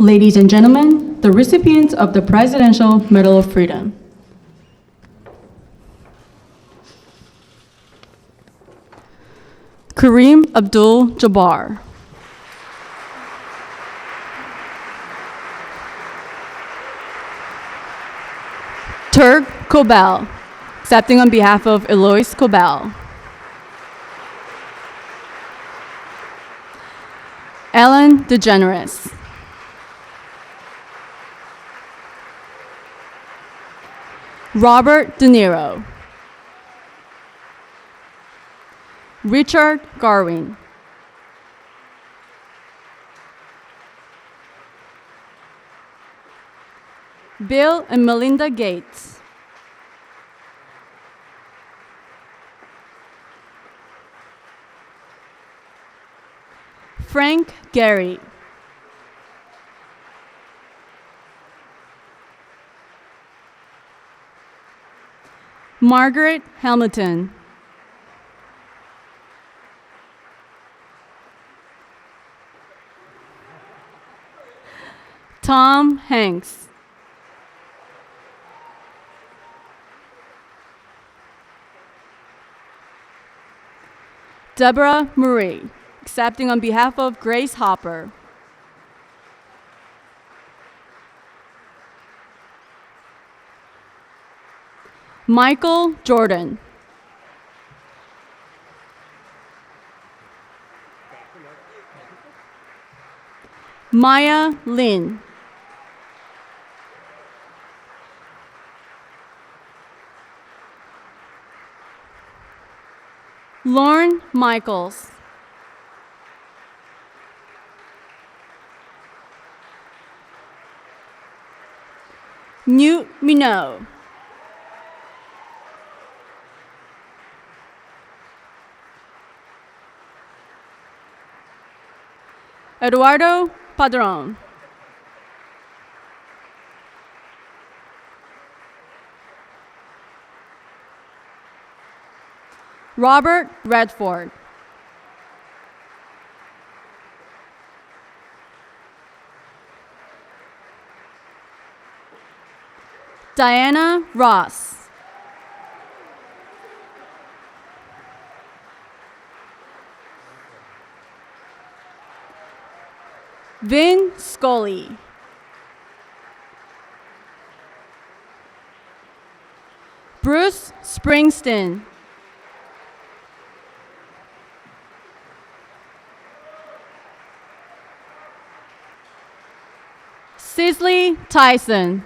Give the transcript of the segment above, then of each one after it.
Ladies and gentlemen, the recipients of the Presidential Medal of Freedom. Kareem Abdul-Jabbar. Turk Kobel, accepting on behalf of Eloise Kobel. Ellen DeGeneres. Robert De Niro. Richard Garwin. Bill and Melinda Gates. Frank Gehry. Margaret Hamilton. Tom Hanks. Deborah Murray, accepting on behalf of Grace Hopper. Michael Jordan. Maya Lin. Lorne Michaels. Newt Minow. Eduardo Padron. Robert Redford. Diana Ross. Vin Scully. Bruce Springsteen. Cicely Tyson.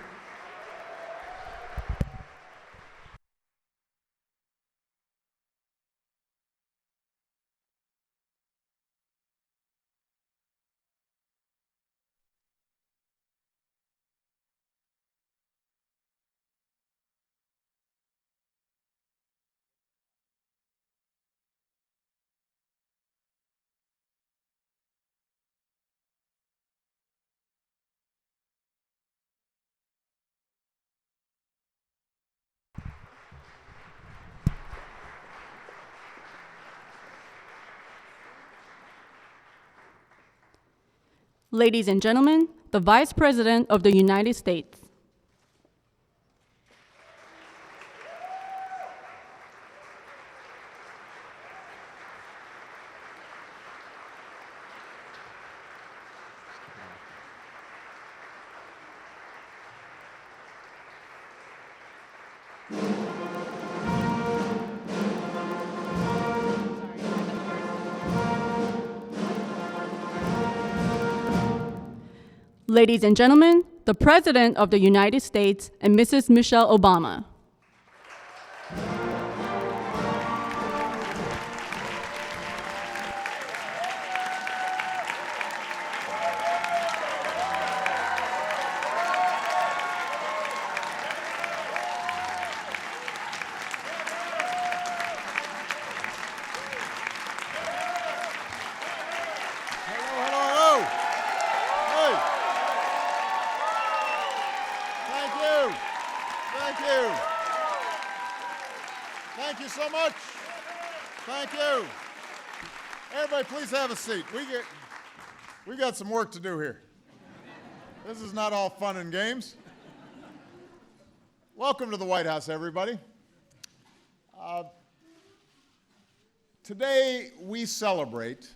Ladies and gentlemen, the Vice President of the United States. Ladies and gentlemen, the President of the United States and Mrs. Michelle Obama. Thank you so much. Thank you. Everybody, please have a seat. We got some work to do here. This is not all fun and games. Welcome to the White House, everybody. Today we celebrate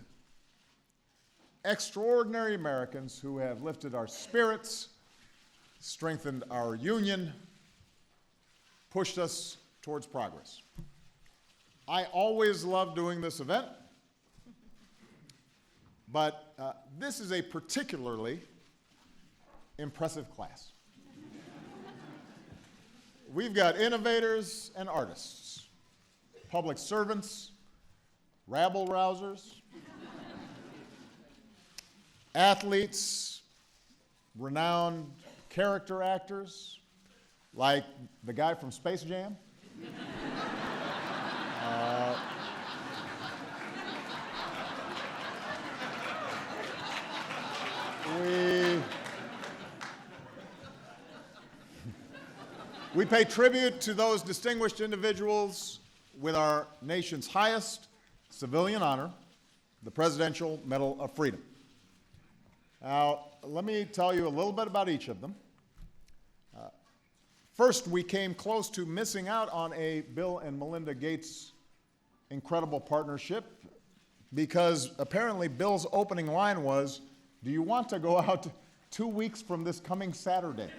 extraordinary Americans who have lifted our spirits, strengthened our union, pushed us towards progress. I always love doing this event, but this is a particularly impressive class. We've got innovators and artists, public servants, rabble-rousers, athletes, renowned character actors, like the guy from Space Jam. We pay tribute to those distinguished individuals with our nation's highest civilian honor, the Presidential Medal of Freedom. Now, let me tell you a little bit about each of them. First, we came close to missing out on a Bill and Melinda Gates incredible partnership because apparently Bill's opening line was, "Do you want to go out 2 weeks from this coming Saturday?"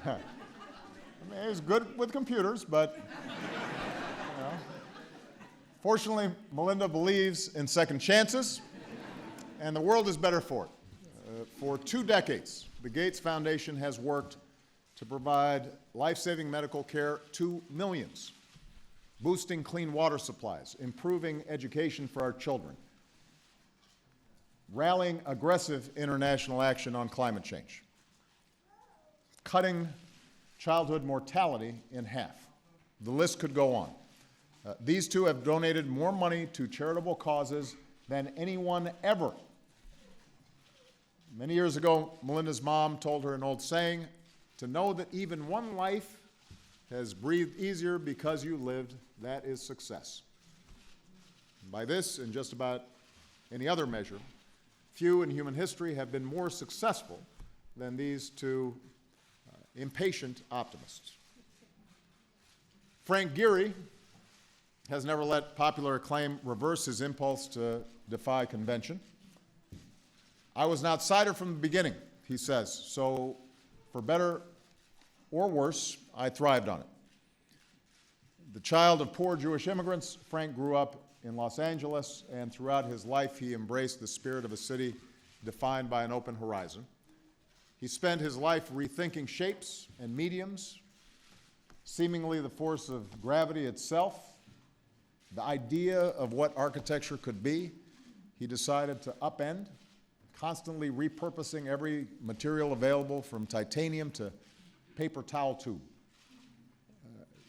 I mean, he was good with computers, but fortunately, Melinda believes in second chances, and the world is better for it. For 2 decades, the Gates Foundation has worked to provide life-saving medical care to millions, boosting clean water supplies, improving education for our children, rallying aggressive international action on climate change, cutting childhood mortality in half. The list could go on. These two have donated more money to charitable causes than anyone ever. Many years ago, Melinda's mom told her an old saying, "To know that even one life has breathed easier because you lived, that is success." By this and just about any other measure, few in human history have been more successful than these two impatient optimists. Frank Gehry has never let popular acclaim reverse his impulse to defy convention. "I was an outsider from the beginning," he says, "so for better or worse, I thrived on it." The child of poor Jewish immigrants, Frank grew up in Los Angeles, and throughout his life he embraced the spirit of a city defined by an open horizon. He spent his life rethinking shapes and mediums, seemingly the force of gravity itself, the idea of what architecture could be. He decided to upend, constantly repurposing every material available from titanium to paper towel tube.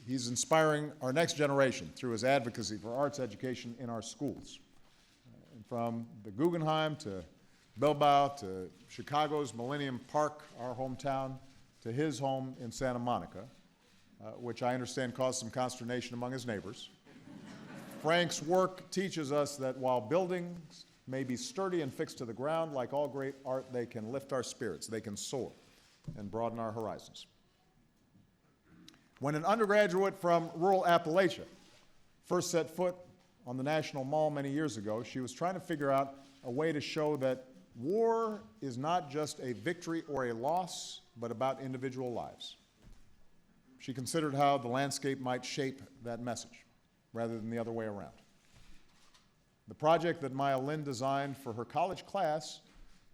He's inspiring our next generation through his advocacy for arts education in our schools. From the Guggenheim to Bilbao to Chicago's Millennium Park, our hometown, to his home in Santa Monica, which I understand caused some consternation among his neighbors. Frank's work teaches us that while buildings may be sturdy and fixed to the ground, like all great art, they can lift our spirits, they can soar and broaden our horizons. When an undergraduate from rural Appalachia first set foot on the National Mall many years ago, she was trying to figure out a way to show that war is not just a victory or a loss, but about individual lives. She considered how the landscape might shape that message, rather than the other way around. The project that Maya Lin designed for her college class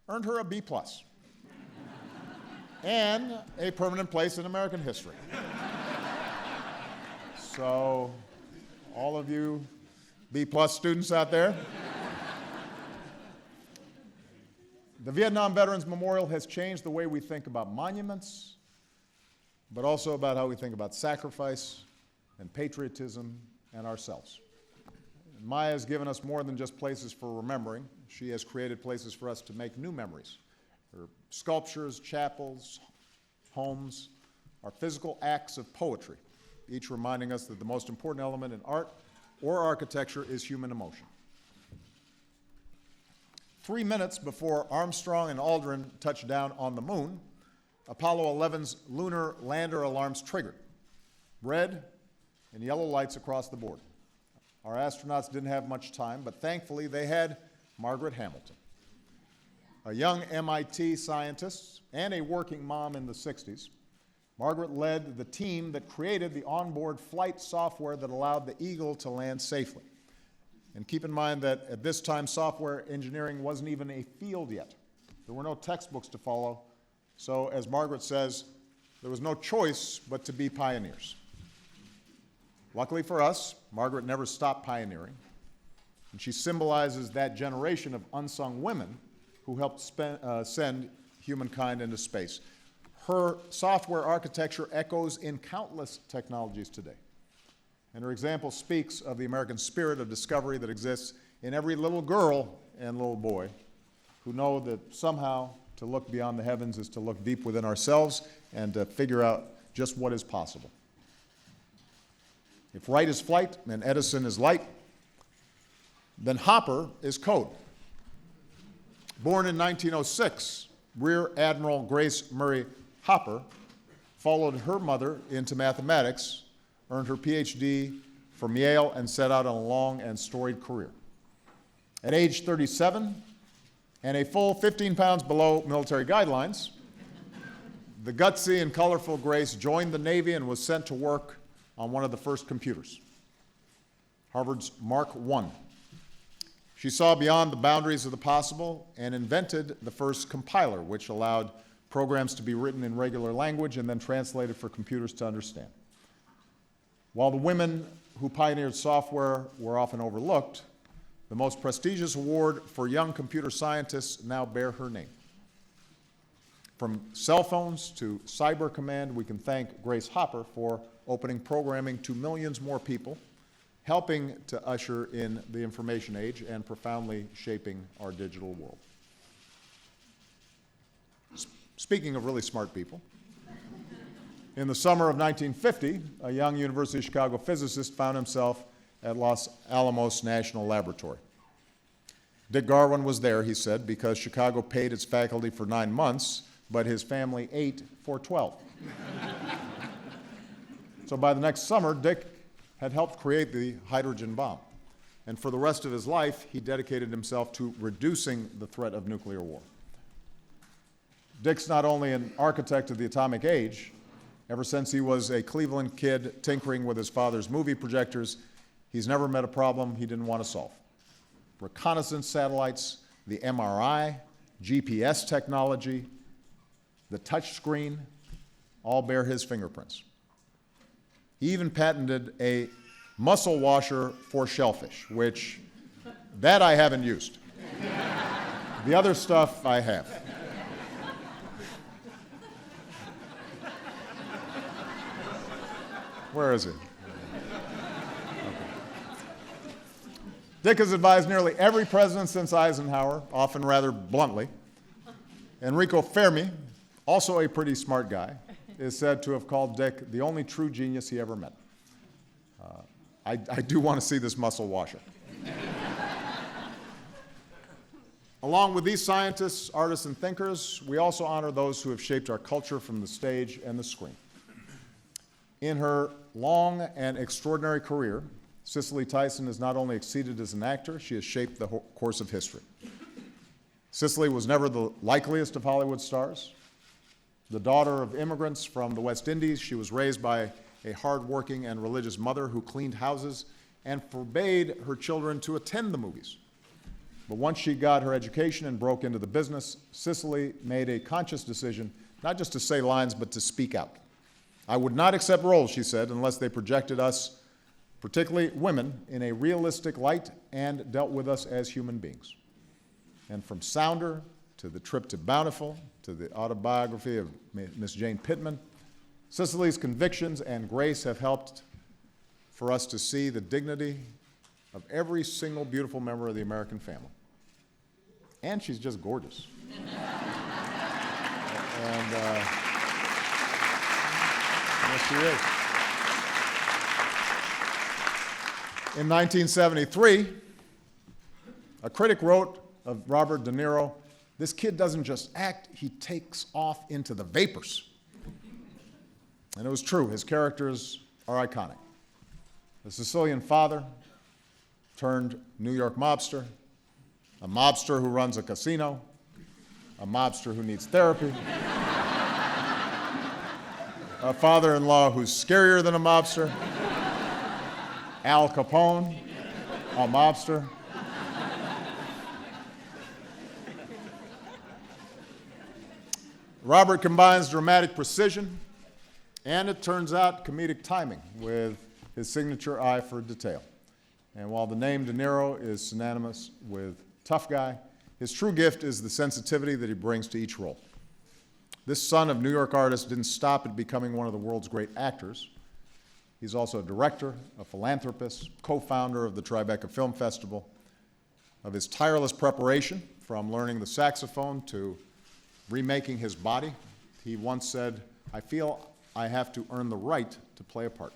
earned her a B+ and a permanent place in American history. So, all of you B+ students out there, the Vietnam Veterans Memorial has changed the way we think about monuments, but also about how we think about sacrifice and patriotism and ourselves. Maya has given us more than just places for remembering. She has created places for us to make new memories. Her sculptures, chapels, homes are physical acts of poetry, each reminding us that the most important element in art or architecture is human emotion. 3 minutes before Armstrong and Aldrin touched down on the moon, Apollo 11's lunar lander alarms triggered. Red and yellow lights across the board. Our astronauts didn't have much time, but thankfully they had Margaret Hamilton, a young MIT scientist and a working mom in the 60s. Margaret led the team that created the onboard flight software that allowed the Eagle to land safely. And keep in mind that at this time, software engineering wasn't even a field yet. There were no textbooks to follow. So, as Margaret says, there was no choice but to be pioneers. Luckily for us, Margaret never stopped pioneering, and she symbolizes that generation of unsung women who helped send humankind into space. Her software architecture echoes in countless technologies today, and her example speaks of the American spirit of discovery that exists in every little girl and little boy who know that somehow to look beyond the heavens is to look deep within ourselves and to figure out just what is possible. If Wright is flight and Edison is light, then Hopper is code. Born in 1906, Rear Admiral Grace Murray Hopper followed her mother into mathematics, earned her PhD from Yale, and set out on a long and storied career. At age 37, and a full 15 pounds below military guidelines, the gutsy and colorful Grace joined the Navy and was sent to work on one of the first computers, Harvard's Mark I. She saw beyond the boundaries of the possible and invented the first compiler, which allowed programs to be written in regular language and then translated for computers to understand. While the women who pioneered software were often overlooked, the most prestigious award for young computer scientists now bear her name. From cell phones to Cyber Command, we can thank Grace Hopper for opening programming to millions more people, helping to usher in the information age and profoundly shaping our digital world. Speaking of really smart people, in the summer of 1950, a young University of Chicago physicist found himself at Los Alamos National Laboratory. Dick Garwin was there, he said, because Chicago paid its faculty for 9 months, but his family ate for 12. So by the next summer, Dick had helped create the hydrogen bomb. And for the rest of his life, he dedicated himself to reducing the threat of nuclear war. Dick's not only an architect of the atomic age. Ever since he was a Cleveland kid tinkering with his father's movie projectors, he's never met a problem he didn't want to solve. Reconnaissance satellites, the MRI, GPS technology, the touch screen, all bear his fingerprints. He even patented a muscle washer for shellfish, which, that I haven't used. The other stuff I have. Where is he? Okay. Dick has advised nearly every president since Eisenhower, often rather bluntly. Enrico Fermi, also a pretty smart guy, is said to have called Dick the only true genius he ever met. I do want to see this muscle washer. Along with these scientists, artists, and thinkers, we also honor those who have shaped our culture from the stage and the screen. In her long and extraordinary career, Cicely Tyson has not only exceeded as an actor, she has shaped the course of history. Cicely was never the likeliest of Hollywood stars. The daughter of immigrants from the West Indies, she was raised by a hardworking and religious mother who cleaned houses and forbade her children to attend the movies. But once she got her education and broke into the business, Cicely made a conscious decision not just to say lines, but to speak out. I would not accept roles, she said, unless they projected us, particularly women, in a realistic light and dealt with us as human beings. And from Sounder to The Trip to Bountiful to the autobiography of Miss Jane Pittman, Cicely's convictions and grace have helped for us to see the dignity of every single beautiful member of the American family. And she's just gorgeous. And yes, she is. In 1973, a critic wrote of Robert De Niro, "This kid doesn't just act, he takes off into the vapors." And it was true. His characters are iconic. A Sicilian father turned New York mobster, a mobster who runs a casino, a mobster who needs therapy, a father-in-law who's scarier than a mobster, Al Capone, a mobster. Robert combines dramatic precision and, it turns out, comedic timing with his signature eye for detail. And while the name De Niro is synonymous with tough guy, his true gift is the sensitivity that he brings to each role. This son of New York artist didn't stop at becoming one of the world's great actors. He's also a director, a philanthropist, co-founder of the Tribeca Film Festival. Of his tireless preparation, from learning the saxophone to remaking his body, he once said, "I feel I have to earn the right to play a part."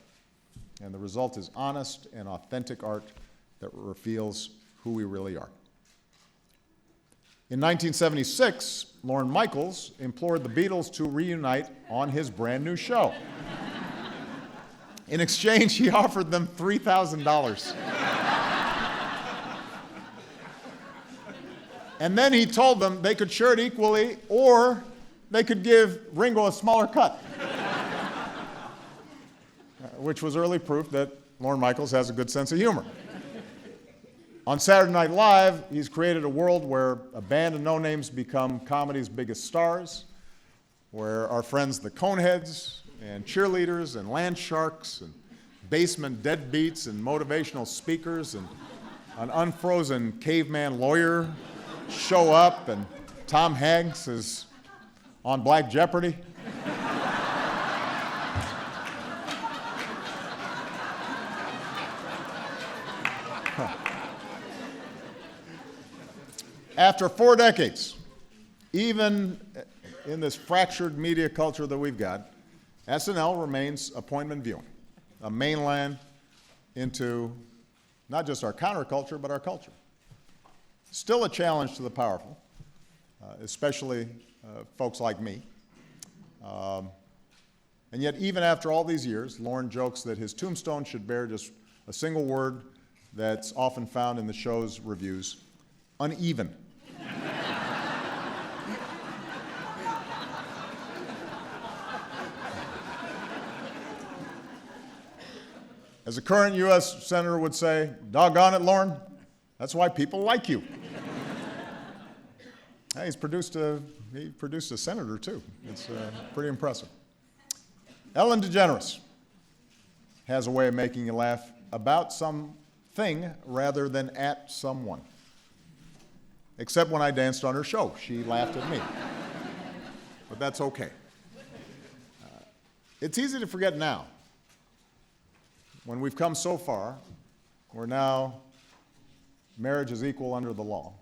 And the result is honest and authentic art that reveals who we really are. In 1976, Lorne Michaels implored the Beatles to reunite on his brand new show. In exchange, he offered them $3,000. And then he told them they could share it equally, or they could give Ringo a smaller cut, which was early proof that Lorne Michaels has a good sense of humor. On Saturday Night Live, he's created a world where a band of no-names become comedy's biggest stars, where our friends the Coneheads and cheerleaders and land sharks and basement deadbeats and motivational speakers and an unfrozen caveman lawyer show up, and Tom Hanks is on Black Jeopardy. After 4 decades, even in this fractured media culture that we've got, SNL remains appointment viewing, a mainland into not just our counterculture, but our culture. Still a challenge to the powerful, especially folks like me. And yet, even after all these years, Lorne jokes that his tombstone should bear just a single word that's often found in the show's reviews: uneven. As a current U.S. Senator would say, "Doggone it, Lorne, that's why people like you." Hey, he produced a senator, too. It's pretty impressive. Ellen DeGeneres has a way of making you laugh about something rather than at someone. Except when I danced on her show. She laughed at me. But that's okay. It's easy to forget now, when we've come so far, where now marriage is equal under the law,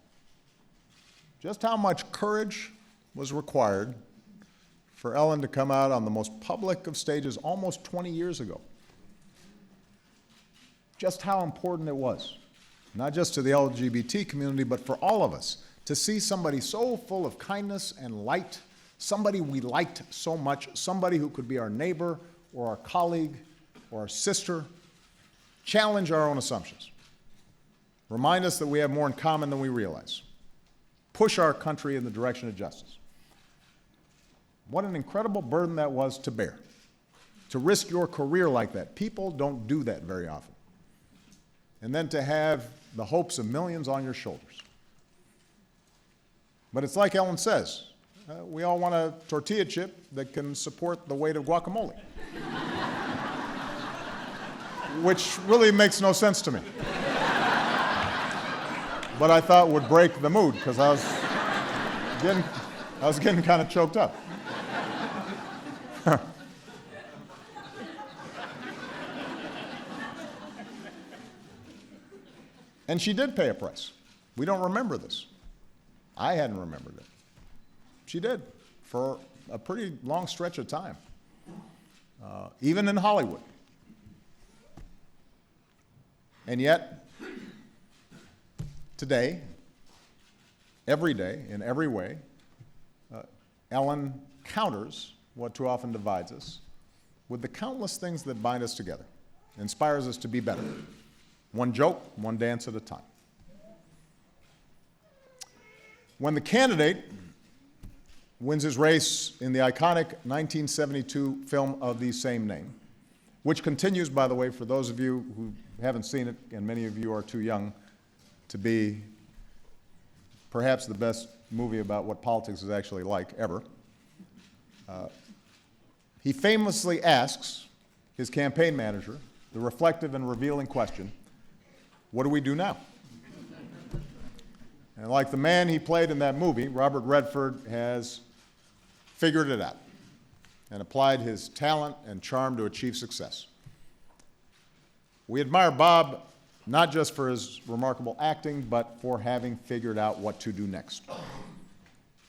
just how much courage was required for Ellen to come out on the most public of stages almost 20 years ago. Just how important it was, not just to the LGBT community, but for all of us, to see somebody so full of kindness and light, somebody we liked so much, somebody who could be our neighbor or our colleague or our sister, challenge our own assumptions, remind us that we have more in common than we realize, push our country in the direction of justice. What an incredible burden that was to bear, to risk your career like that. People don't do that very often. And then to have the hopes of millions on your shoulders. But it's like Ellen says, we all want a tortilla chip that can support the weight of guacamole. Which really makes no sense to me. But I thought would break the mood, because I was getting kind of choked up. And she did pay a price. We don't remember this. I hadn't remembered it. She did, for a pretty long stretch of time, even in Hollywood. And yet, today, every day, in every way, Ellen counters what too often divides us with the countless things that bind us together, inspires us to be better. One joke, one dance at a time. When the candidate wins his race in the iconic 1972 film of the same name, which continues, by the way, for those of you who haven't seen it, and many of you are too young, to be perhaps the best movie about what politics is actually like ever. He famously asks his campaign manager the reflective and revealing question, what do we do now? And like the man he played in that movie, Robert Redford has figured it out and applied his talent and charm to achieve success. We admire Bob not just for his remarkable acting, but for having figured out what to do next.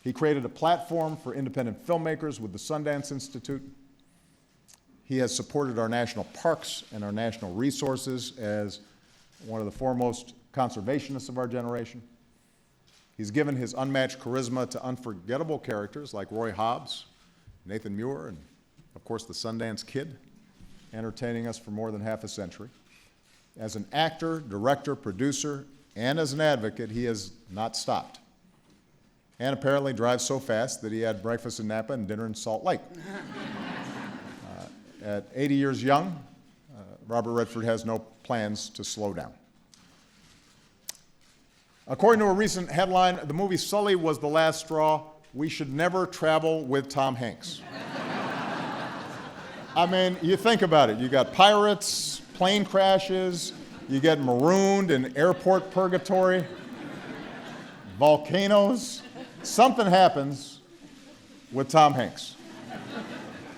He created a platform for independent filmmakers with the Sundance Institute. He has supported our national parks and our national resources as one of the foremost conservationists of our generation. He's given his unmatched charisma to unforgettable characters like Roy Hobbs, Nathan Muir, and of course the Sundance Kid, entertaining us for more than half a century. As an actor, director, producer, and as an advocate, he has not stopped. And apparently drives so fast that he had breakfast in Napa and dinner in Salt Lake. At 80 years young, Robert Redford has no plans to slow down. According to a recent headline, the movie Sully was the last straw. We should never travel with Tom Hanks. I mean, you think about it. You got pirates, plane crashes, you get marooned in airport purgatory, volcanoes. Something happens with Tom Hanks.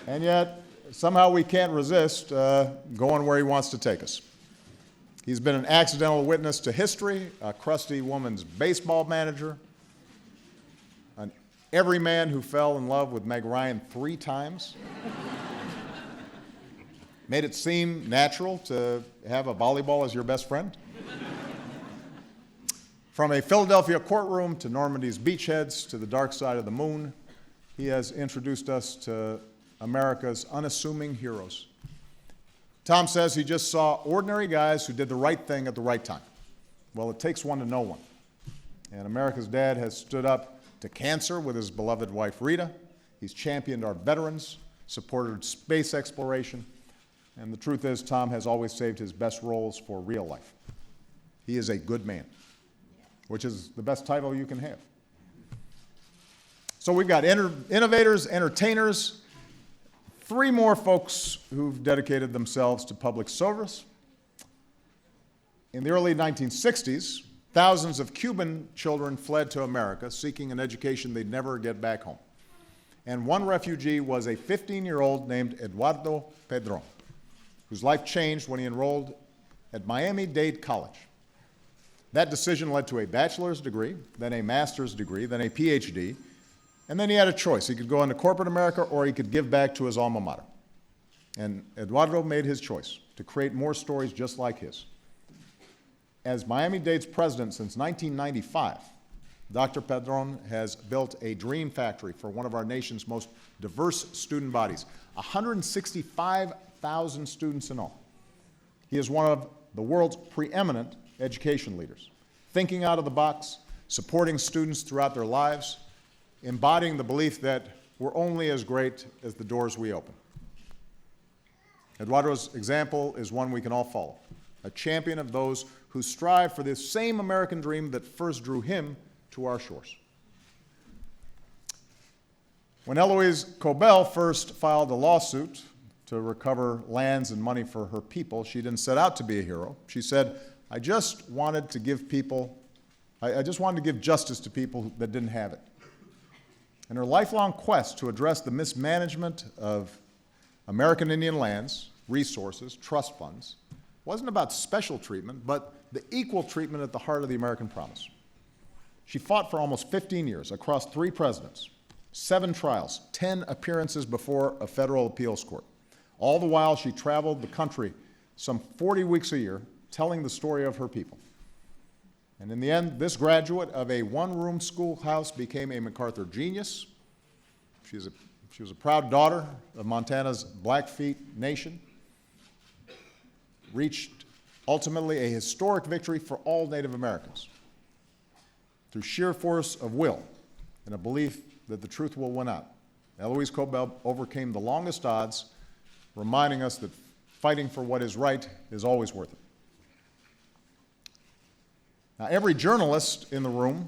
And yet, somehow we can't resist going where he wants to take us. He's been an accidental witness to history, a crusty woman's baseball manager, an everyman who fell in love with Meg Ryan 3 times, made it seem natural to have a volleyball as your best friend. From a Philadelphia courtroom to Normandy's beachheads to the dark side of the moon, he has introduced us to America's unassuming heroes. Tom says he just saw ordinary guys who did the right thing at the right time. Well, it takes one to know one. And America's dad has stood up to cancer with his beloved wife Rita. He's championed our veterans, supported space exploration, and the truth is Tom has always saved his best roles for real life. He is a good man, which is the best title you can have. So we've got innovators, entertainers, 3 more folks who've dedicated themselves to public service. In the early 1960s, thousands of Cuban children fled to America seeking an education they'd never get back home. And one refugee was a 15-year-old named Eduardo Pedron, whose life changed when he enrolled at Miami-Dade College. That decision led to a bachelor's degree, then a master's degree, then a PhD, and then he had a choice. He could go into corporate America or he could give back to his alma mater. And Eduardo made his choice to create more stories just like his. As Miami-Dade's president since 1995, Dr. Pedron has built a dream factory for one of our nation's most diverse student bodies, 165,000 students in all. He is one of the world's preeminent education leaders, thinking out of the box, supporting students throughout their lives, embodying the belief that we're only as great as the doors we open. Eduardo's example is one we can all follow, a champion of those who strive for this same American dream that first drew him to our shores. When Eloise Cobell first filed a lawsuit to recover lands and money for her people, she didn't set out to be a hero. She said, I just wanted to give justice to people that didn't have it. And her lifelong quest to address the mismanagement of American Indian lands, resources, trust funds, wasn't about special treatment, but the equal treatment at the heart of the American promise. She fought for almost 15 years across 3 presidents, 7 trials, 10 appearances before a federal appeals court. All the while, she traveled the country some 40 weeks a year, telling the story of her people. And in the end, this graduate of a one-room schoolhouse became a MacArthur genius. She was a proud daughter of Montana's Blackfeet Nation, reached ultimately a historic victory for all Native Americans through sheer force of will and a belief that the truth will win out. Eloise Cobell overcame the longest odds, reminding us that fighting for what is right is always worth it. Now, every journalist in the room,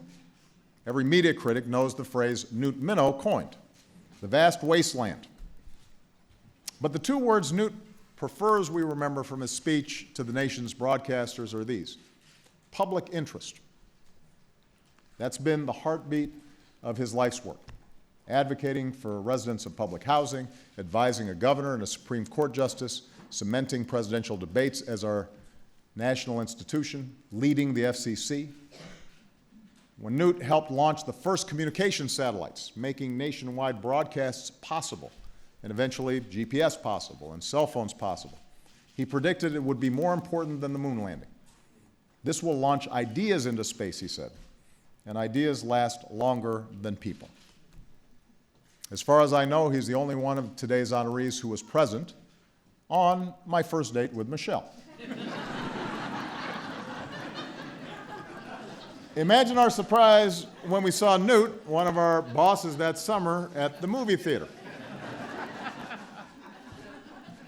every media critic knows the phrase Newt Minow coined, the vast wasteland. But the two words Newt prefers we remember from his speech to the nation's broadcasters are these: public interest. That's been the heartbeat of his life's work, advocating for residents of public housing, advising a governor and a Supreme Court justice, cementing presidential debates as our national institution, leading the FCC. When Newt helped launch the first communication satellites, making nationwide broadcasts possible, and eventually GPS possible and cell phones possible, he predicted it would be more important than the moon landing. This will launch ideas into space, he said, and ideas last longer than people. As far as I know, he's the only one of today's honorees who was present on my first date with Michelle. Imagine our surprise when we saw Newt, one of our bosses that summer, at the movie theater.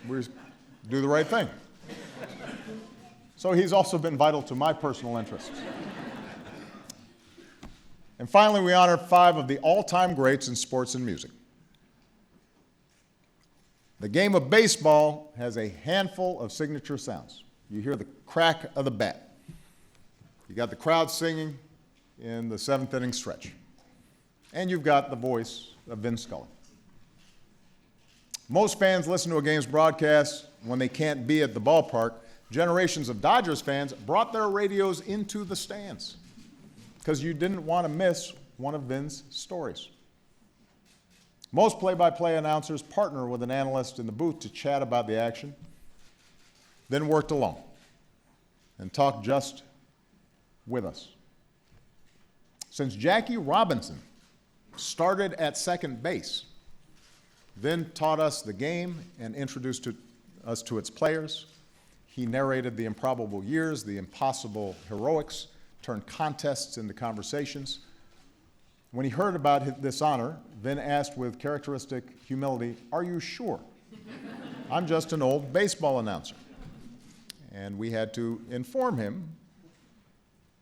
We do the right thing. So he's also been vital to my personal interests. And finally, we honor 5 of the all-time greats in sports and music. The game of baseball has a handful of signature sounds. You hear the crack of the bat. You got the crowd singing in the 7th inning stretch. And you've got the voice of Vin Scully. Most fans listen to a game's broadcast when they can't be at the ballpark. Generations of Dodgers fans brought their radios into the stands because you didn't want to miss one of Vin's stories. Most play-by-play announcers partner with an analyst in the booth to chat about the action, then worked alone and talked just with us. Since Jackie Robinson started at second base, Vin taught us the game and introduced us to its players. He narrated the improbable years, the impossible heroics, turned contests into conversations. When he heard about this honor, Vin asked with characteristic humility, "Are you sure? I'm just an old baseball announcer." And we had to inform him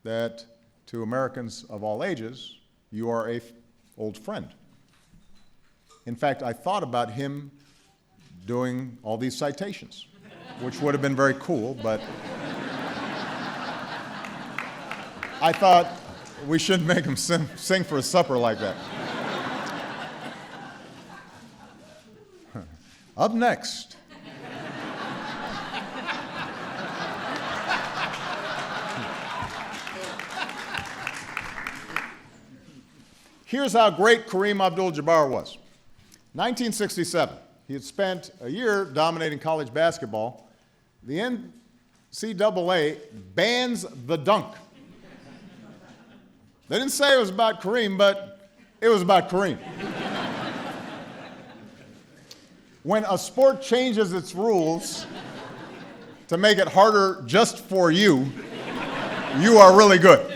that to Americans of all ages, you are an old friend. In fact, I thought about him doing all these citations, which would have been very cool, but I thought we shouldn't make him sing for a supper like that. Up next. Here's how great Kareem Abdul-Jabbar was. 1967, he had spent a year dominating college basketball. The NCAA bans the dunk. They didn't say it was about Kareem, but it was about Kareem. When a sport changes its rules to make it harder just for you, you are really good.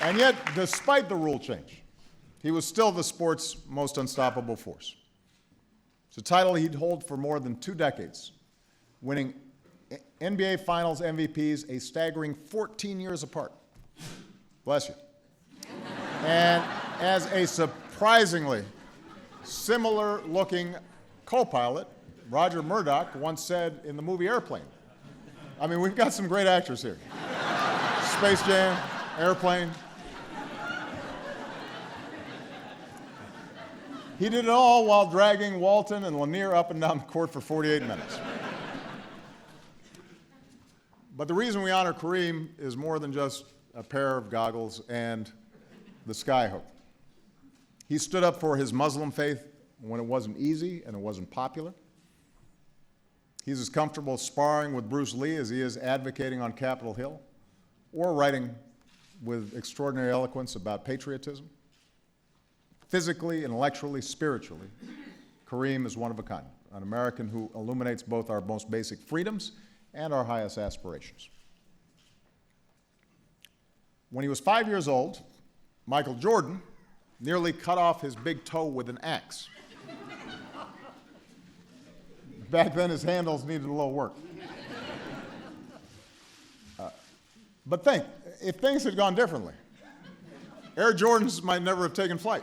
And yet, despite the rule change, he was still the sport's most unstoppable force. It's a title he'd hold for more than 2 decades, winning NBA Finals MVPs a staggering 14 years apart. Bless you. And as a surprisingly similar-looking co-pilot, Roger Murdoch once said in the movie Airplane. I mean, we've got some great actors here. Space Jam, Airplane. He did it all while dragging Walton and Lanier up and down the court for 48 minutes. But the reason we honor Kareem is more than just a pair of goggles and the skyhook. He stood up for his Muslim faith when it wasn't easy and it wasn't popular. He's as comfortable sparring with Bruce Lee as he is advocating on Capitol Hill or writing with extraordinary eloquence about patriotism. Physically, intellectually, spiritually, Kareem is one of a kind, an American who illuminates both our most basic freedoms and our highest aspirations. When he was 5 years old, Michael Jordan nearly cut off his big toe with an axe. Back then, his handles needed a little work. But think, if things had gone differently, Air Jordans might never have taken flight.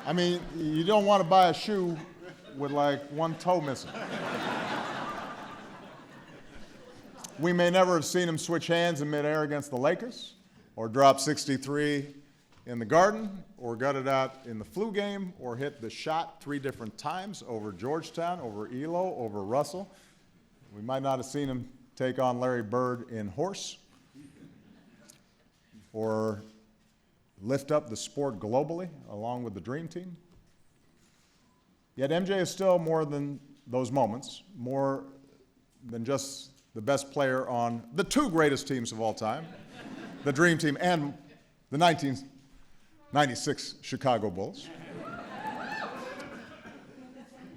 I mean, you don't want to buy a shoe with like one toe missing. We may never have seen him switch hands in midair against the Lakers, or drop 63 in the Garden, or gut it out in the flu game, or hit the shot 3 different times over Georgetown, over Elo, over Russell. We might not have seen him take on Larry Bird in horse, or lift up the sport globally along with the Dream Team. Yet MJ is still more than those moments, more than just the best player on the 2 greatest teams of all time, the Dream Team and the 1996 Chicago Bulls.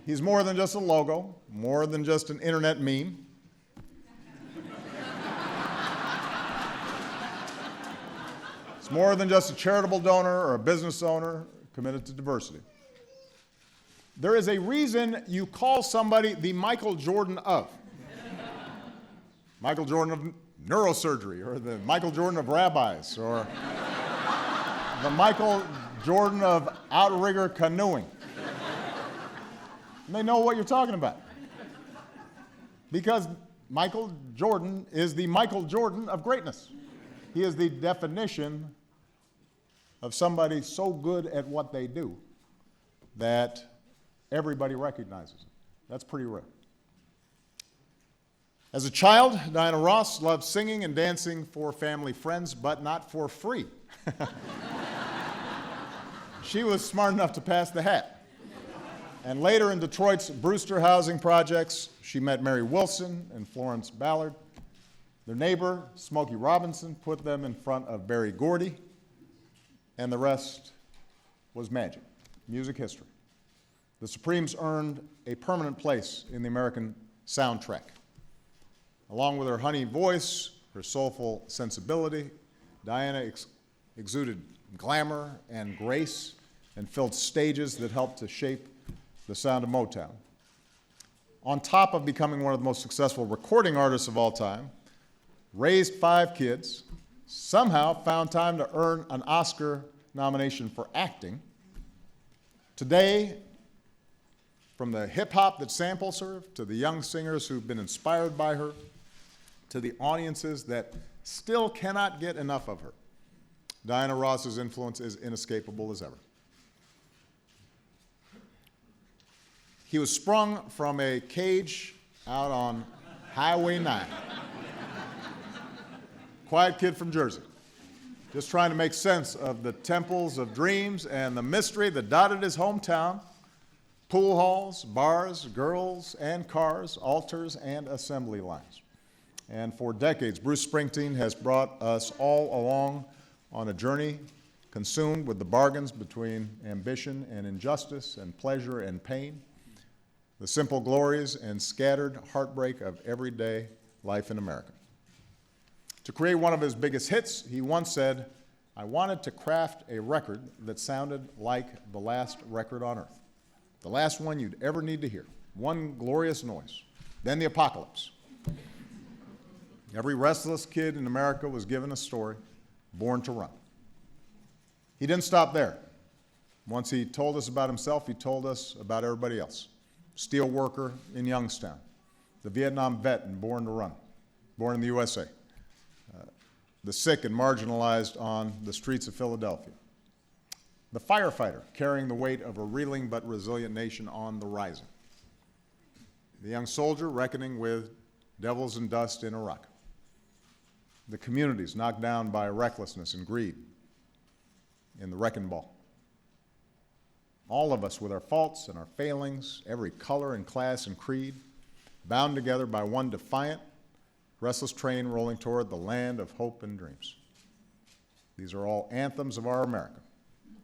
He's more than just a logo, more than just an internet meme. It's more than just a charitable donor or a business owner committed to diversity. There is a reason you call somebody the Michael Jordan of. Michael Jordan of neurosurgery, or the Michael Jordan of rabbis, or the Michael Jordan of outrigger canoeing. And they know what you're talking about. Because Michael Jordan is the Michael Jordan of greatness. He is the definition of somebody so good at what they do that everybody recognizes it. That's pretty rare. As a child, Diana Ross loved singing and dancing for family friends, but not for free. She was smart enough to pass the hat. And later in Detroit's Brewster housing projects, she met Mary Wilson and Florence Ballard. Their neighbor, Smokey Robinson, put them in front of Berry Gordy, and the rest was magic, music history. The Supremes earned a permanent place in the American soundtrack. Along with her honey voice, her soulful sensibility, Diana exuded glamour and grace and filled stages that helped to shape the sound of Motown. On top of becoming one of the most successful recording artists of all time, raised 5 kids, somehow found time to earn an Oscar nomination for acting. Today, from the hip-hop that samples her, to the young singers who've been inspired by her, to the audiences that still cannot get enough of her, Diana Ross's influence is inescapable as ever. He was sprung from a cage out on Highway 9. Quiet kid from Jersey, just trying to make sense of the temples of dreams and the mystery that dotted his hometown. Pool halls, bars, girls and cars, altars and assembly lines. And for decades, Bruce Springsteen has brought us all along on a journey consumed with the bargains between ambition and injustice and pleasure and pain, the simple glories and scattered heartbreak of everyday life in America. To create one of his biggest hits, he once said, "I wanted to craft a record that sounded like the last record on earth. The last one you'd ever need to hear. One glorious noise. Then the apocalypse." Every restless kid in America was given a story, born to run. He didn't stop there. Once he told us about himself, he told us about everybody else. Steel worker in Youngstown, the Vietnam vet and Born to Run, born in the USA, the sick and marginalized on the streets of Philadelphia, the firefighter carrying the weight of a reeling but resilient nation on the rising, the young soldier reckoning with devils and dust in Iraq, the communities knocked down by recklessness and greed, in the wrecking ball. All of us with our faults and our failings, every color and class and creed, bound together by one defiant, restless train rolling toward the land of hope and dreams. These are all anthems of our America,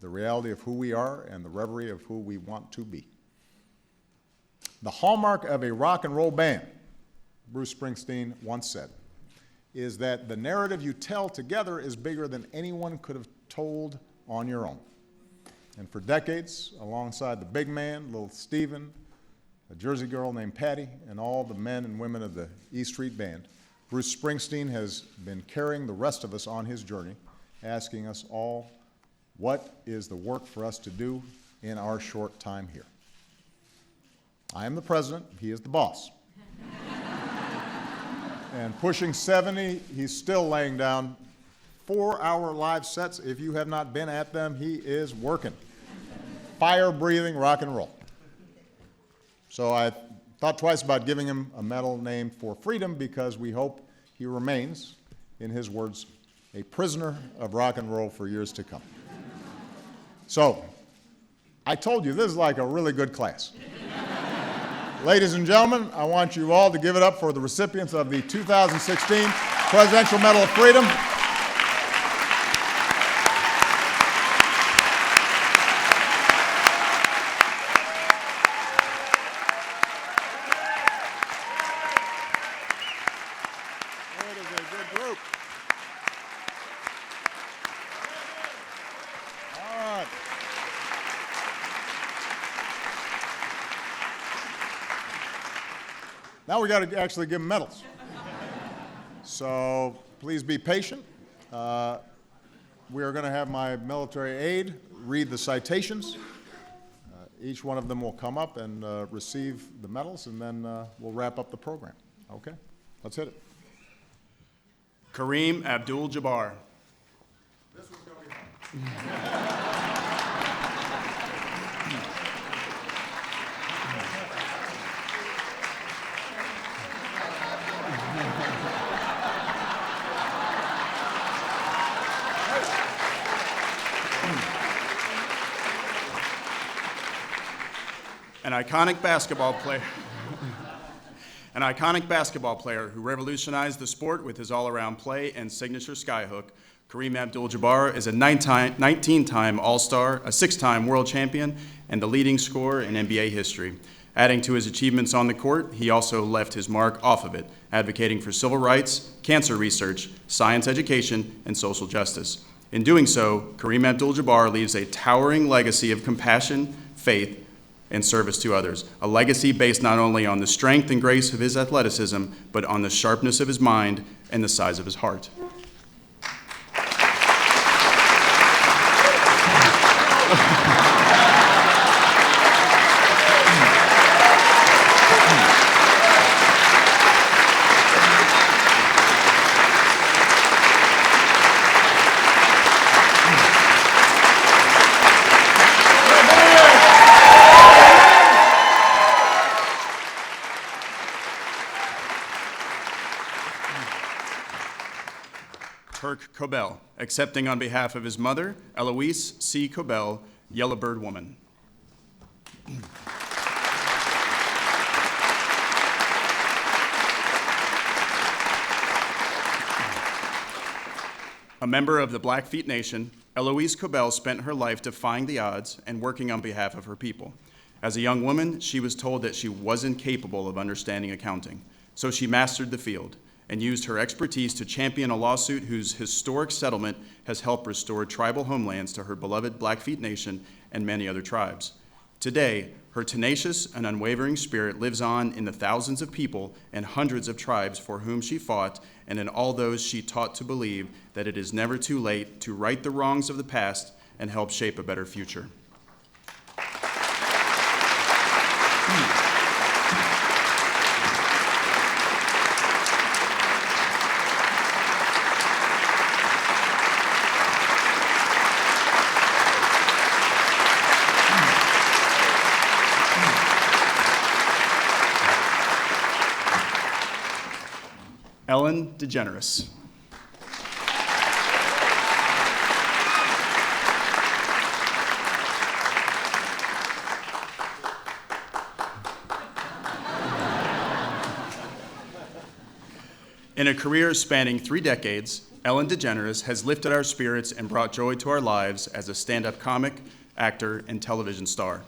the reality of who we are and the reverie of who we want to be. The hallmark of a rock and roll band, Bruce Springsteen once said, is that the narrative you tell together is bigger than anyone could have told on your own. And for decades, alongside the big man, little Stephen, a Jersey girl named Patty, and all the men and women of the E Street Band, Bruce Springsteen has been carrying the rest of us on his journey, asking us all, what is the work for us to do in our short time here? I am the president, he is the boss. And pushing 70, he's still laying down 4-hour live sets. If you have not been at them, he is working. Fire-breathing rock and roll. So I thought twice about giving him a medal named for freedom because we hope he remains, in his words, a prisoner of rock and roll for years to come. So, I told you, this is like a really good class. Ladies and gentlemen, I want you all to give it up for the recipients of the 2016 Presidential Medal of Freedom. It is a good group. All right. Now we got to actually give them medals. So please be patient. We are going to have my military aide read the citations. Each one of them will come up and receive the medals, and then we'll wrap up the program. Okay? Let's hit it. Kareem Abdul-Jabbar. This one's going to be fun. An iconic basketball player who revolutionized the sport with his all-around play and signature skyhook, Kareem Abdul-Jabbar is a 19-time All-Star, a 6-time world champion, and the leading scorer in NBA history. Adding to his achievements on the court, he also left his mark off of it, advocating for civil rights, cancer research, science education, and social justice. In doing so, Kareem Abdul-Jabbar leaves a towering legacy of compassion, faith, and service to others, a legacy based not only on the strength and grace of his athleticism, but on the sharpness of his mind and the size of his heart. Turk Cobell, accepting on behalf of his mother, Eloise C. Cobell, Yellowbird Woman. A member of the Blackfeet Nation, Eloise Cobell spent her life defying the odds and working on behalf of her people. As a young woman, she was told that she wasn't capable of understanding accounting, so she mastered the field and used her expertise to champion a lawsuit whose historic settlement has helped restore tribal homelands to her beloved Blackfeet Nation and many other tribes. Today, her tenacious and unwavering spirit lives on in the thousands of people and hundreds of tribes for whom she fought, and in all those she taught to believe that it is never too late to right the wrongs of the past and help shape a better future. Ellen DeGeneres. In a career spanning 3 decades, Ellen DeGeneres has lifted our spirits and brought joy to our lives as a stand-up comic, actor, and television star.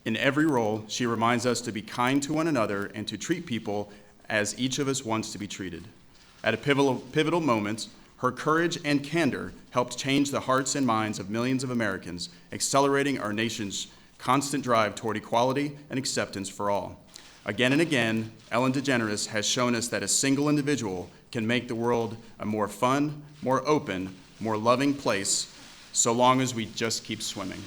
In every role, she reminds us to be kind to one another and to treat people as each of us wants to be treated. At a pivotal moment, her courage and candor helped change the hearts and minds of millions of Americans, accelerating our nation's constant drive toward equality and acceptance for all. Again and again, Ellen DeGeneres has shown us that a single individual can make the world a more fun, more open, more loving place, so long as we just keep swimming.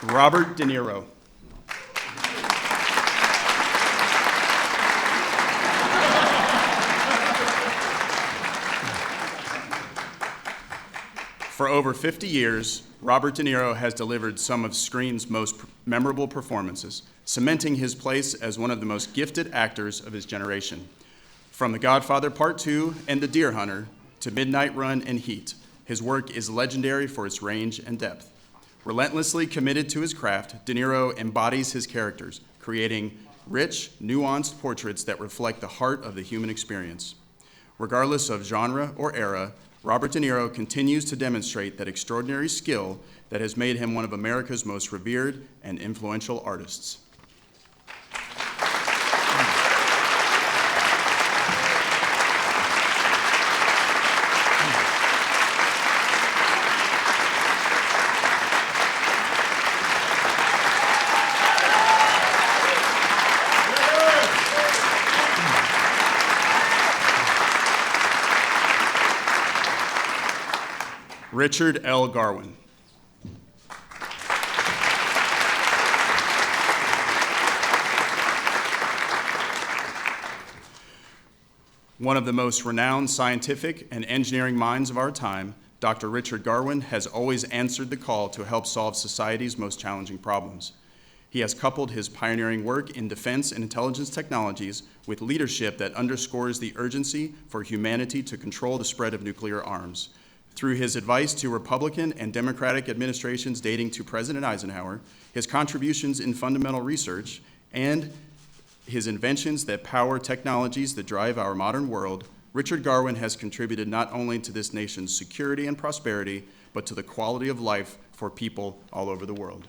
Robert De Niro. For over 50 years, Robert De Niro has delivered some of screen's most memorable performances, cementing his place as one of the most gifted actors of his generation. From The Godfather Part 2 and The Deer Hunter to Midnight Run and Heat, his work is legendary for its range and depth. Relentlessly committed to his craft, De Niro embodies his characters, creating rich, nuanced portraits that reflect the heart of the human experience. Regardless of genre or era, Robert De Niro continues to demonstrate that extraordinary skill that has made him one of America's most revered and influential artists. Richard L. Garwin. One of the most renowned scientific and engineering minds of our time, Dr. Richard Garwin has always answered the call to help solve society's most challenging problems. He has coupled his pioneering work in defense and intelligence technologies with leadership that underscores the urgency for humanity to control the spread of nuclear arms. Through his advice to Republican and Democratic administrations dating to President Eisenhower, his contributions in fundamental research, and his inventions that power technologies that drive our modern world, Richard Garwin has contributed not only to this nation's security and prosperity, but to the quality of life for people all over the world.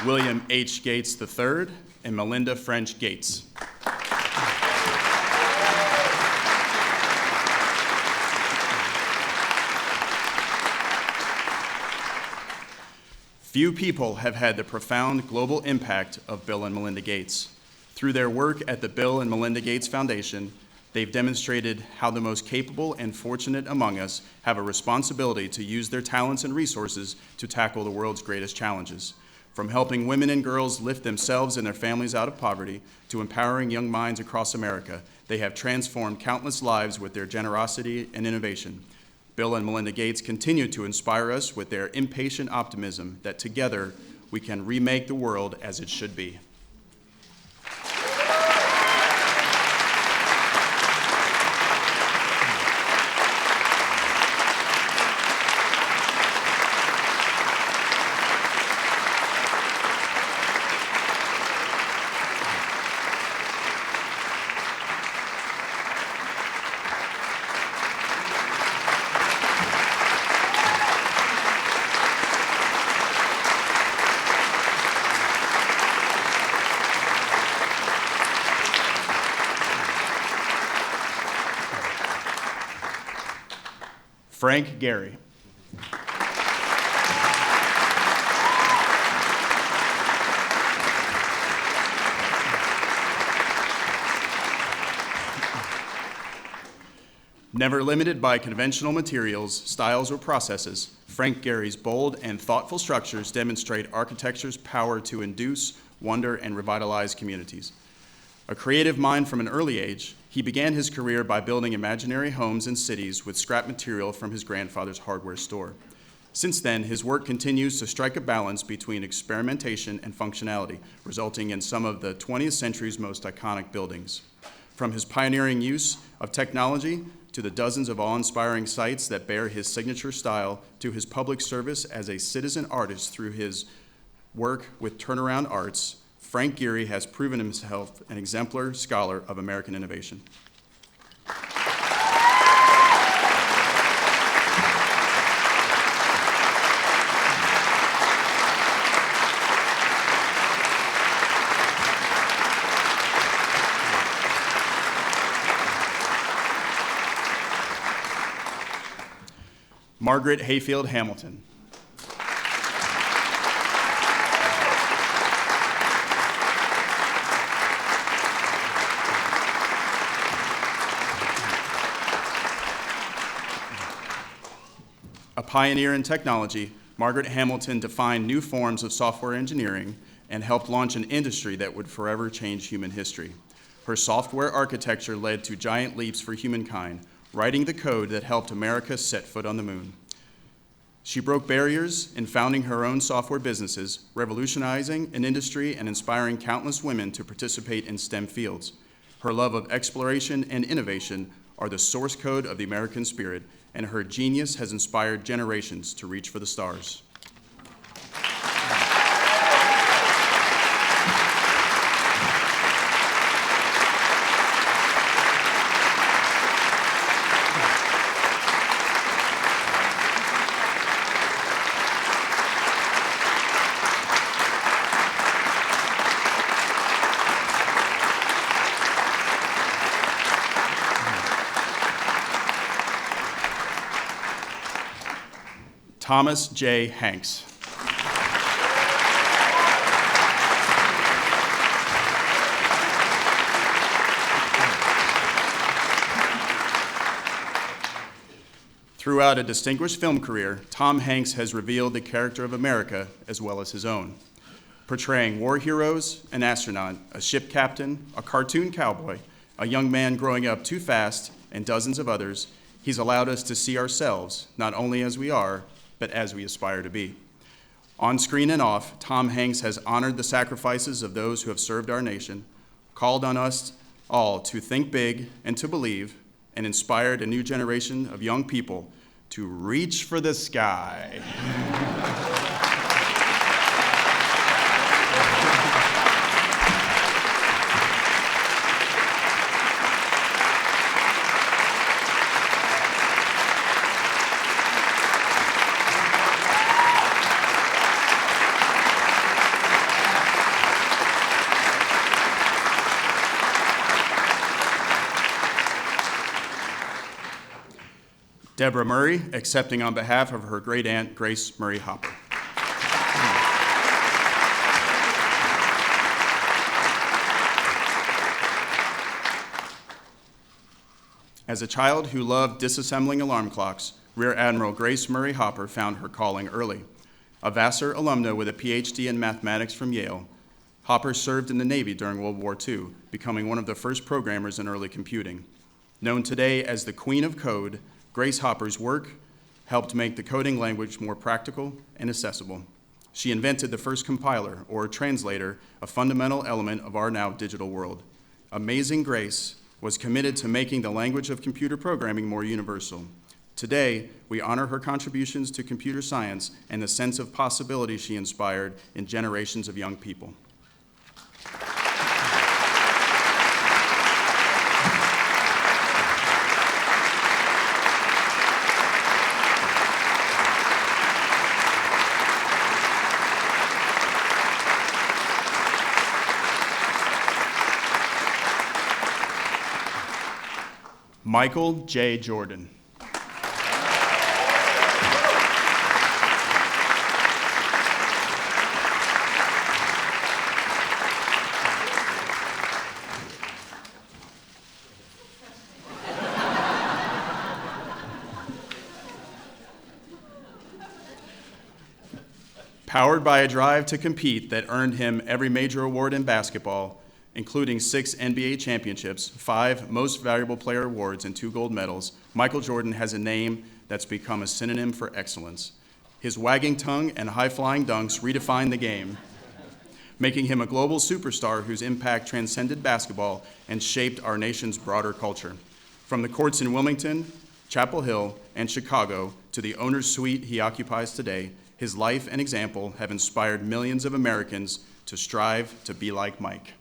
William H. Gates III and Melinda French Gates. Few people have had the profound global impact of Bill and Melinda Gates. Through their work at the Bill and Melinda Gates Foundation, they've demonstrated how the most capable and fortunate among us have a responsibility to use their talents and resources to tackle the world's greatest challenges. From helping women and girls lift themselves and their families out of poverty to empowering young minds across America, they have transformed countless lives with their generosity and innovation. Bill and Melinda Gates continue to inspire us with their impatient optimism that together we can remake the world as it should be. Frank Gehry. Never limited by conventional materials, styles, or processes, Frank Gehry's bold and thoughtful structures demonstrate architecture's power to induce, wonder, and revitalize communities. A creative mind from an early age, he began his career by building imaginary homes in cities with scrap material from his grandfather's hardware store. Since then, his work continues to strike a balance between experimentation and functionality, resulting in some of the 20th century's most iconic buildings. From his pioneering use of technology to the dozens of awe-inspiring sites that bear his signature style, to his public service as a citizen artist through his work with Turnaround Arts, Frank Gehry has proven himself an exemplar scholar of American innovation. Margaret Hayfield Hamilton. A pioneer in technology, Margaret Hamilton defined new forms of software engineering and helped launch an industry that would forever change human history. Her software architecture led to giant leaps for humankind, writing the code that helped America set foot on the moon. She broke barriers in founding her own software businesses, revolutionizing an industry and inspiring countless women to participate in STEM fields. Her love of exploration and innovation are the source code of the American spirit, and her genius has inspired generations to reach for the stars. Thomas J. Hanks. Throughout a distinguished film career, Tom Hanks has revealed the character of America as well as his own. Portraying war heroes, an astronaut, a ship captain, a cartoon cowboy, a young man growing up too fast, and dozens of others, he's allowed us to see ourselves, not only as we are, but as we aspire to be. On screen and off, Tom Hanks has honored the sacrifices of those who have served our nation, called on us all to think big and to believe, and inspired a new generation of young people to reach for the sky. Deborah Murray, accepting on behalf of her great aunt, Grace Murray Hopper. As a child who loved disassembling alarm clocks, Rear Admiral Grace Murray Hopper found her calling early. A Vassar alumna with a PhD in mathematics from Yale, Hopper served in the Navy during World War II, becoming one of the first programmers in early computing. Known today as the Queen of Code, Grace Hopper's work helped make the coding language more practical and accessible. She invented the first compiler, or translator, a fundamental element of our now digital world. Amazing Grace was committed to making the language of computer programming more universal. Today, we honor her contributions to computer science and the sense of possibility she inspired in generations of young people. Michael J. Jordan. Powered by a drive to compete that earned him every major award in basketball, including 6 NBA championships, 5 Most Valuable Player awards, and 2 gold medals, Michael Jordan has a name that's become a synonym for excellence. His wagging tongue and high-flying dunks redefined the game, making him a global superstar whose impact transcended basketball and shaped our nation's broader culture. From the courts in Wilmington, Chapel Hill, and Chicago to the owner's suite he occupies today, his life and example have inspired millions of Americans to strive to be like Mike.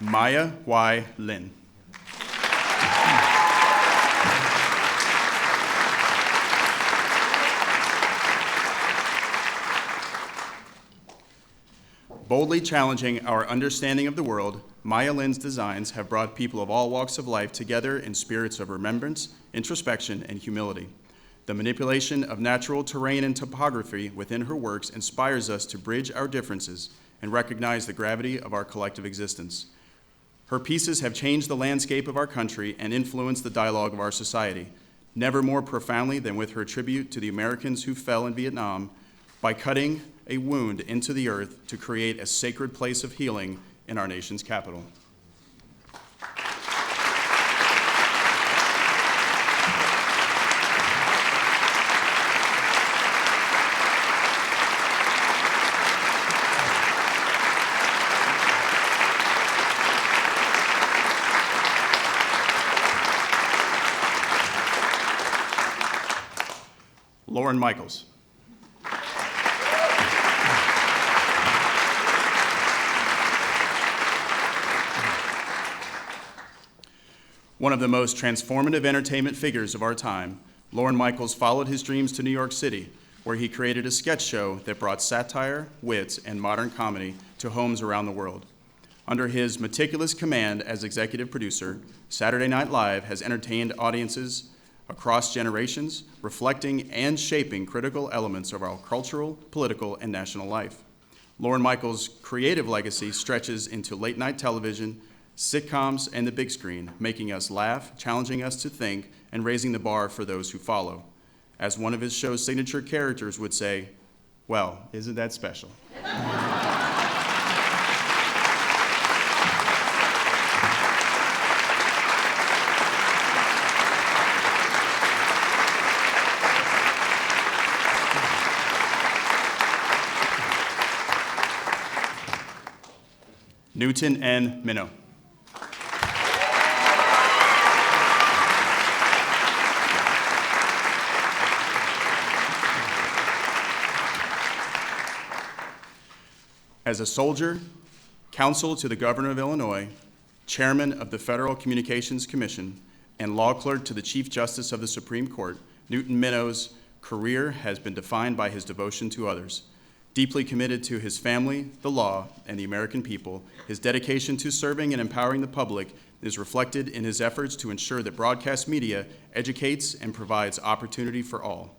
Maya Y. Lin. Boldly challenging our understanding of the world, Maya Lin's designs have brought people of all walks of life together in spirits of remembrance, introspection, and humility. The manipulation of natural terrain and topography within her works inspires us to bridge our differences and recognize the gravity of our collective existence. Her pieces have changed the landscape of our country and influenced the dialogue of our society, never more profoundly than with her tribute to the Americans who fell in Vietnam by cutting a wound into the earth to create a sacred place of healing in our nation's capital. Lauren Michaels. One of the most transformative entertainment figures of our time, Lauren Michaels followed his dreams to New York City, where he created a sketch show that brought satire, wit, and modern comedy to homes around the world. Under his meticulous command as executive producer, Saturday Night Live has entertained audiences across generations, reflecting and shaping critical elements of our cultural, political, and national life. Lauren Michaels' creative legacy stretches into late-night television, sitcoms, and the big screen, making us laugh, challenging us to think, and raising the bar for those who follow. As one of his show's signature characters would say, well, isn't that special? Newton N. Minow. As a soldier, counsel to the governor of Illinois, chairman of the Federal Communications Commission, and law clerk to the Chief Justice of the Supreme Court, Newton Minow's career has been defined by his devotion to others. Deeply committed to his family, the law, and the American people, his dedication to serving and empowering the public is reflected in his efforts to ensure that broadcast media educates and provides opportunity for all.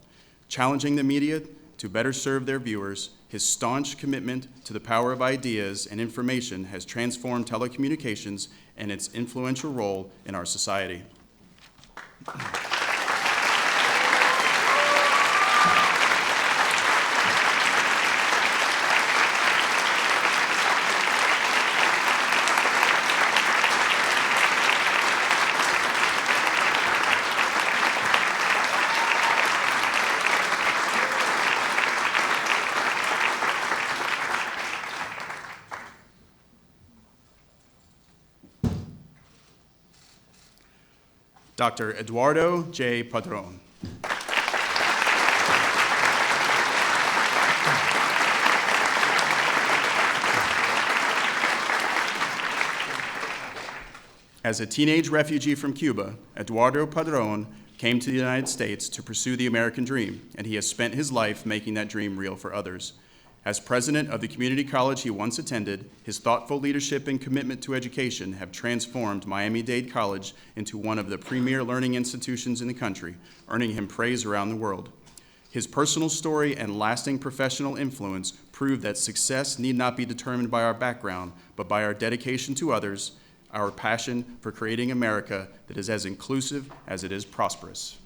Challenging the media to better serve their viewers, his staunch commitment to the power of ideas and information has transformed telecommunications and its influential role in our society. Dr. Eduardo J. Padron. As a teenage refugee from Cuba, Eduardo Padron came to the United States to pursue the American dream, and he has spent his life making that dream real for others. As president of the community college he once attended, his thoughtful leadership and commitment to education have transformed Miami-Dade College into one of the premier learning institutions in the country, earning him praise around the world. His personal story and lasting professional influence prove that success need not be determined by our background, but by our dedication to others, our passion for creating America that is as inclusive as it is prosperous.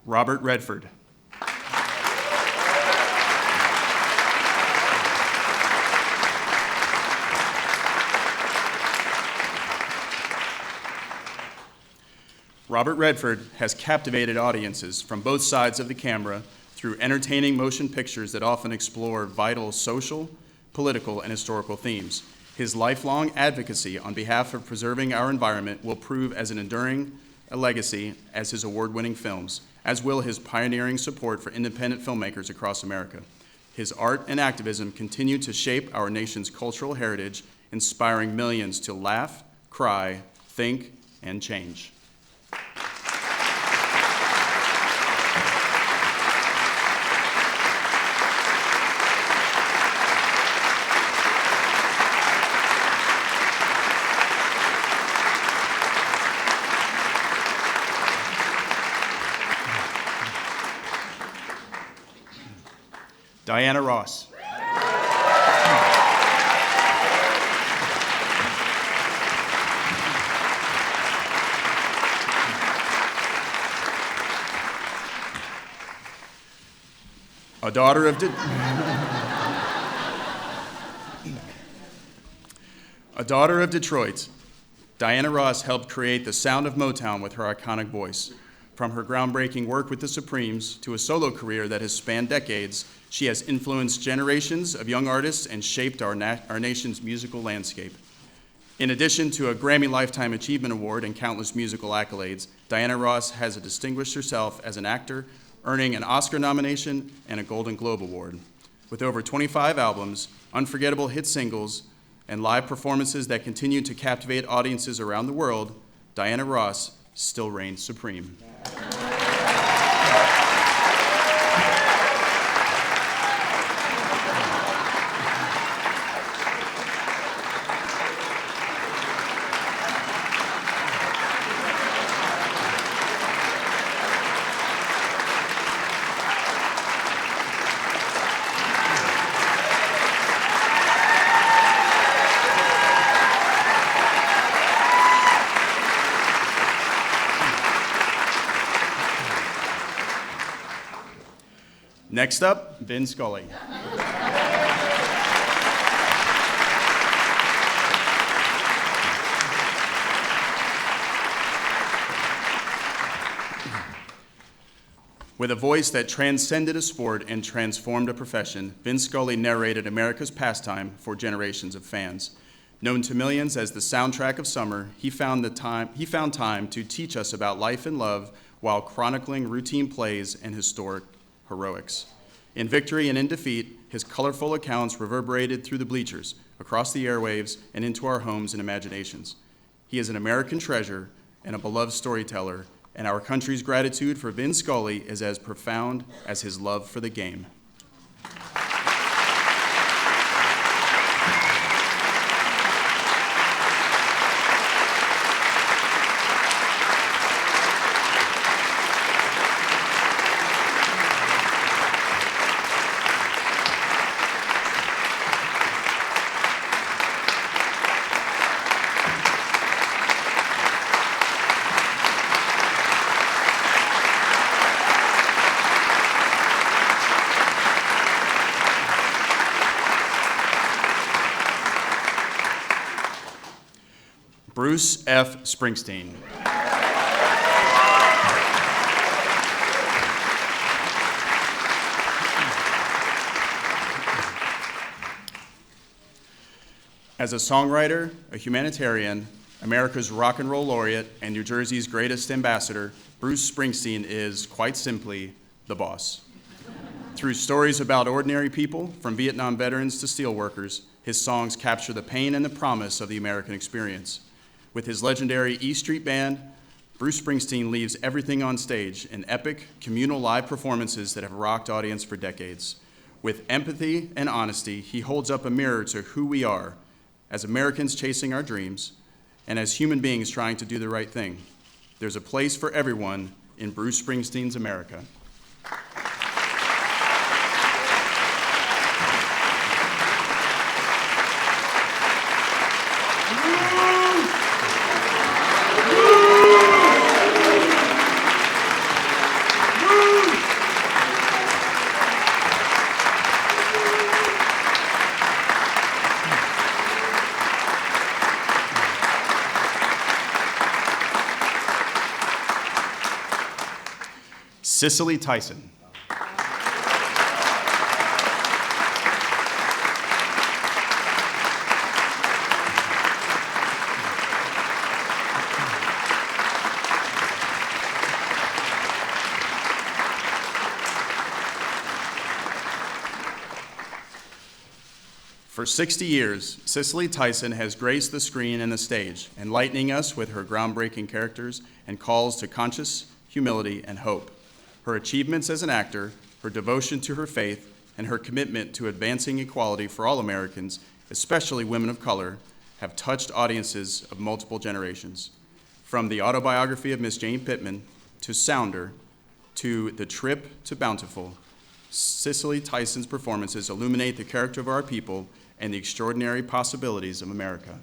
Robert Redford. Robert Redford has captivated audiences from both sides of the camera through entertaining motion pictures that often explore vital social, political, and historical themes. His lifelong advocacy on behalf of preserving our environment will prove as an enduring legacy as his award-winning films, as will his pioneering support for independent filmmakers across America. His art and activism continue to shape our nation's cultural heritage, inspiring millions to laugh, cry, think, and change. Diana Ross. A daughter of Detroit, Diana Ross helped create the sound of Motown with her iconic voice. From her groundbreaking work with the Supremes to a solo career that has spanned decades, she has influenced generations of young artists and shaped our nation's musical landscape. In addition to a Grammy Lifetime Achievement Award and countless musical accolades, Diana Ross has distinguished herself as an actor, earning an Oscar nomination and a Golden Globe Award. With over 25 albums, unforgettable hit singles, and live performances that continue to captivate audiences around the world, Diana Ross still reigns supreme. Next up, Vin Scully. With a voice that transcended a sport and transformed a profession, Vin Scully narrated America's pastime for generations of fans. Known to millions as the soundtrack of summer, he found time to teach us about life and love while chronicling routine plays and historic heroics. In victory and in defeat, his colorful accounts reverberated through the bleachers, across the airwaves, and into our homes and imaginations. He is an American treasure and a beloved storyteller, and our country's gratitude for Vin Scully is as profound as his love for the game. Bruce F. Springsteen. As a songwriter, a humanitarian, America's rock and roll laureate, and New Jersey's greatest ambassador, Bruce Springsteen is, quite simply, the boss. Through stories about ordinary people, from Vietnam veterans to steelworkers, his songs capture the pain and the promise of the American experience. With his legendary E Street Band, Bruce Springsteen leaves everything on stage in epic, communal live performances that have rocked audiences for decades. With empathy and honesty, he holds up a mirror to who we are as Americans chasing our dreams and as human beings trying to do the right thing. There's a place for everyone in Bruce Springsteen's America. Cicely Tyson. For 60 years, Cicely Tyson has graced the screen and the stage, enlightening us with her groundbreaking characters and calls to conscious humility and hope. Her achievements as an actor, her devotion to her faith, and her commitment to advancing equality for all Americans, especially women of color, have touched audiences of multiple generations. From the autobiography of Miss Jane Pittman, to Sounder, to The Trip to Bountiful, Cicely Tyson's performances illuminate the character of our people and the extraordinary possibilities of America.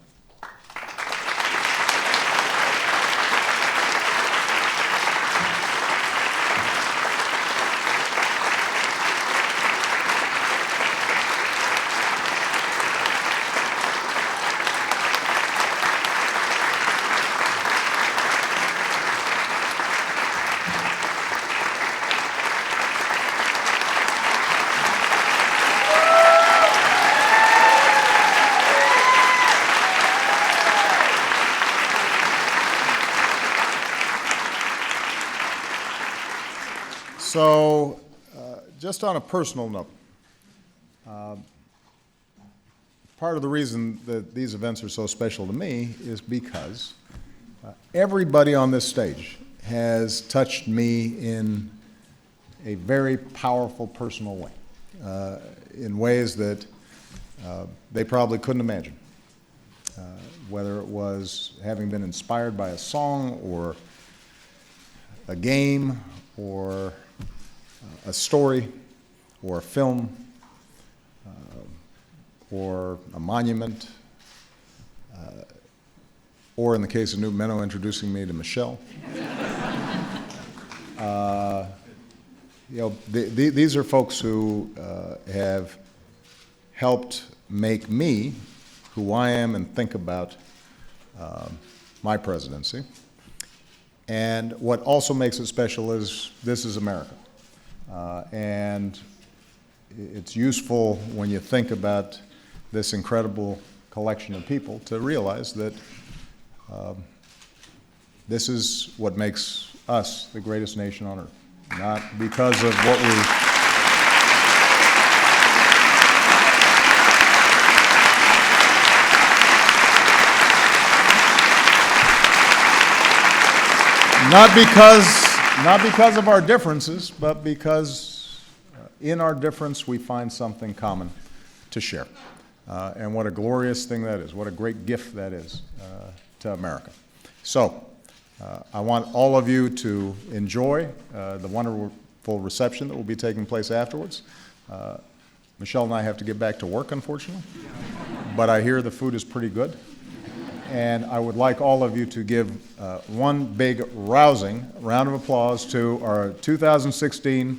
So, just on a personal note, part of the reason that these events are so special to me is because everybody on this stage has touched me in a very powerful personal way, in ways that they probably couldn't imagine. Whether it was having been inspired by a song or a game or a story or a film or a monument, or in the case of Newt Menow, introducing me to Michelle. These are folks who have helped make me who I am and think about my presidency. And what also makes it special is this is America. And it's useful when you think about this incredible collection of people to realize that this is what makes us the greatest nation on earth, not because of what we... Not because of our differences, but because in our difference we find something common to share. And what a glorious thing that is, what a great gift that is to America. So, I want all of you to enjoy the wonderful reception that will be taking place afterwards. Michelle and I have to get back to work, unfortunately, but I hear the food is pretty good. And I would like all of you to give one big rousing round of applause to our 2016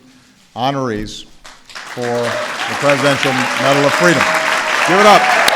honorees for the Presidential Medal of Freedom. Give it up.